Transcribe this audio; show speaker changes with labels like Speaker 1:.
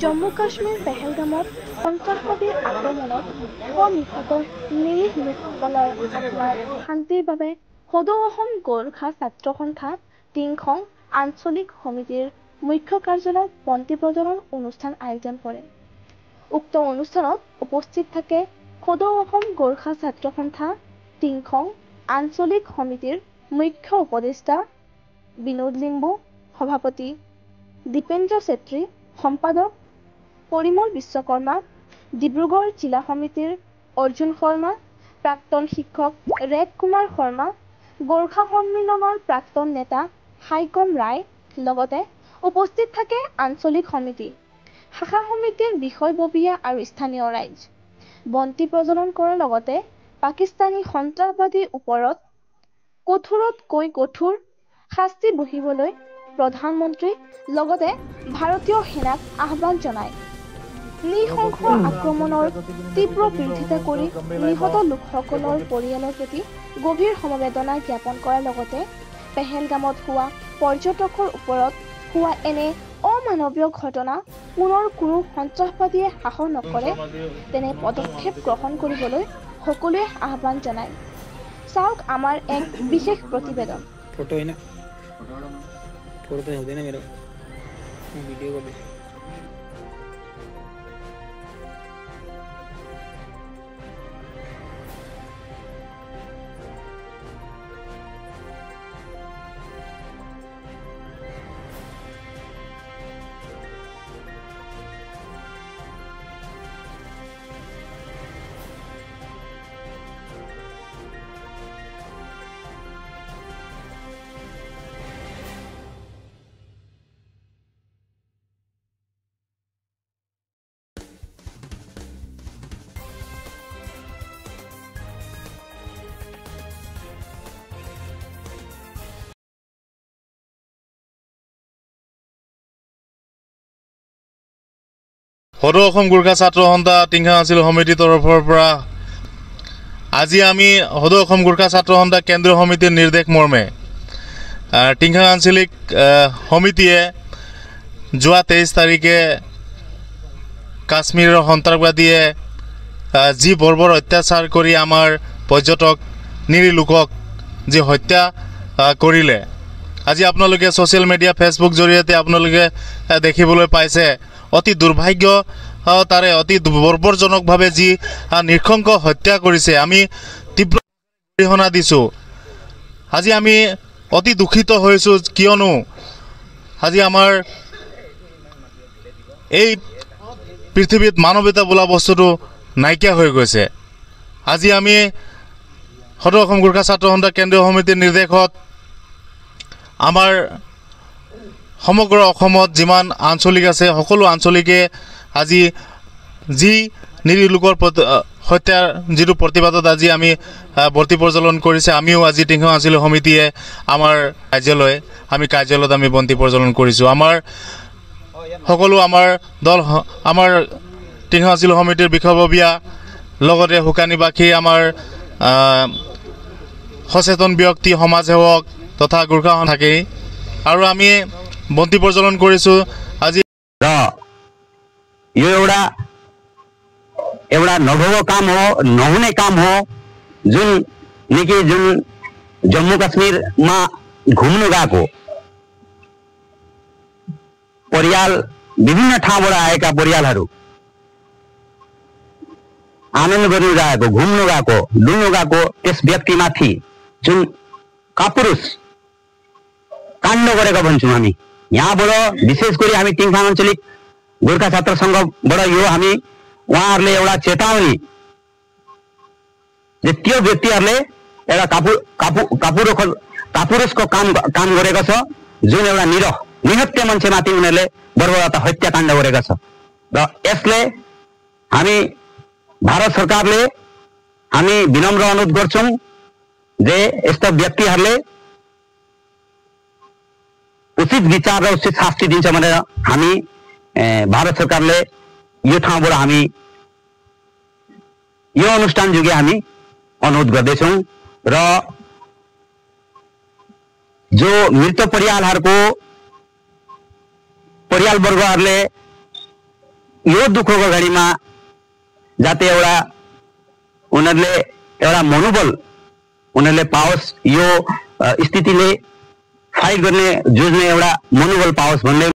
Speaker 1: জম্মু কাশ্মীৰ পেহেলগামত সন্ত্ৰাসবাদীৰ আক্ৰমণত নিহত নিৰীহ লোকসকলৰ আত্মাৰ শান্তিৰ বাবে সদৌ অসম গোৰ্খা ছাত্ৰ সন্থা টিংখং আঞ্চলিক সমিতিৰ মুখ্য কাৰ্যালয়ত বন্তি প্ৰজ্বলন অনুষ্ঠান আয়োজন কৰে। উক্ত অনুষ্ঠানত উপস্থিত থাকে সদৌ অসম গোৰ্খা ছাত্ৰ সন্থা টিংখং আঞ্চলিক সমিতিৰ মুখ্য উপদেষ্টা বিনোদ লিম্বু, সভাপতি দীপেন্দ্ৰ চেত্ৰী, সম্পাদক পৰিমল বিশ্বকৰ্মা, ডিব্ৰুগড় জিলা সমিতিৰ অৰ্জুন শৰ্মা, প্ৰাক্তন শিক্ষক ৰেড কুমাৰ শৰ্মা, গোৰ্খা সন্মিলনৰ প্ৰাক্তন নেতা হাইকম ৰায়, লগতে উপস্থিত থাকে আঞ্চলিক সমিতি, শাখা সমিতিৰ বিষয়ববীয়া আৰু স্থানীয় ৰাইজ। বন্তি প্ৰজ্বলন কৰাৰ লগতে পাকিস্তানী সন্ত্ৰাসবাদীৰ ওপৰত কঠোৰতকৈ কঠোৰ শাস্তি বহিবলৈ প্ৰধানমন্ত্ৰী লগতে ভাৰতীয় সেনাক আহ্বান জনায়। নৃশংস আক্ৰমণৰ তীব্ৰ বিৰোধিতা কৰি নিহত লোকসকলৰ পৰিয়ালৰ প্ৰতি গভীৰ সমবেদনা জ্ঞাপন কৰাৰ লগতে পেহেলগামত হোৱা পৰ্যটকৰ ওপৰত হোৱা এনে অমানৱীয় ঘটনা পুনৰ কোনো সন্ত্ৰাসবাদীয়ে সাহস নকৰে তেনে পদক্ষেপ গ্ৰহণ কৰিবলৈ সকলোৱে আহ্বান জনায়। চাওক আমাৰ এক বিশেষ প্ৰতিবেদন।
Speaker 2: সদৌ অসম গোৰ্খা ছাত্ৰ সন্থা টিংখং আঞ্চলিক সমিতিৰ তৰফৰ পৰা আজি আমি সদৌ অসম গোৰ্খা ছাত্ৰ সন্থা কেন্দ্ৰীয় সমিতিৰ নিৰ্দেশ মৰ্মে টিংখং আঞ্চলিক সমিতিয়ে যোৱা 23 তাৰিখে কাশ্মীৰৰ সন্ত্ৰাসবাদীয়ে যি বৰ্বৰ অত্যাচাৰ কৰি আমাৰ পৰ্যটক নিৰীহ লোকক যি হত্যা কৰিলে, আজি আপোনালোকে ছ'চিয়েল মিডিয়া ফেচবুক জৰিয়তে আপোনালোকে দেখিবলৈ পাইছে। অতি দুৰ্ভাগ্য তাৰে অতি বৰ্বৰজনকভাৱে যি নৃশংস হত্যা কৰিছে, আমি তীব্ৰ গৰিহণা দিছোঁ। আজি আমি অতি দুখিত হৈছোঁ, কিয়নো আজি আমাৰ এই পৃথিৱীত মানৱীয়তা বোলা বস্তুটো নাইকিয়া হৈ গৈছে। আজি আমি সদৌ অসম গোৰ্খা ছাত্ৰ সন্থা কেন্দ্ৰীয় সমিতিৰ নিৰ্দেশত আমাৰ সমগ্ৰ অসমত যিমান আঞ্চলিক আছে সকলো আঞ্চলিকে আজি যি নিৰীহ লোকৰ হত্যাৰ যিটো প্ৰতিবাদত আজি আমি বন্তি প্ৰজ্বলন কৰিছে, আমিও আজি টিংখং আঞ্চলিক সমিতিয়ে আমাৰ কাৰ্যালয়ত আমি বন্তি প্ৰজ্বলন কৰিছোঁ। আমাৰ সকলো আমাৰ দল আমাৰ টিংখং আঞ্চলিক সমিতিৰ বিষয়ববীয়া লগতে শুকানিবাসী আমাৰ সচেতন ব্যক্তি সমাজসেৱক তথা গোৰ্খা থাকেই আৰু আমি बंती प्रज्वलन करिसु। আজি
Speaker 3: यो एउटा नभएको काम हो, नहुने काम हो। जुन जम्मू काश्मीर में घुम्नु गएको परियाल विभिन्न ठाउँबाट आएका परियालहरू आनन्द गर्नु गएको, घुम्नु गएको, डुल्नु गएको त्यस व्यक्तिमाथि जुन कापुरुष काण्ड गरेको भन्छौँ हामी। यहाँबाट विशेष गरी हामी टिङखाङ आञ्चलिक गोर्खा छात्र संघबाट यो हामी उहाँहरूले एउटा चेतावनी जे त्यो व्यक्तिहरूले एउटा कापुरुषको काम गरेको छ, जुन एउटा निहत्या मान्छेमाथि उनीहरूले बर्बरता हत्याकाण्ड गरेको छ। र यसले हामी भारत सरकारले हामी विनम्र अनुरोध गर्छौं जे यस्ता व्यक्तिहरूले उचित विचार र उचित शास्ति दिन्छ भनेर हामी भारत सरकारले यो ठाउँबाट हामी यो अनुष्ठान जुगे हामी अनुरोध गर्दैछौं। र जो मृत परियालवर्गहरूले यो दुःखको घडीमा जाते एउटा उनीहरूले एउटा मनोबल उनीहरूले पाओस्, यो स्थितिले फाइट गर्ने जुझ्ने एउटा मनोबल पाओस् भन्ने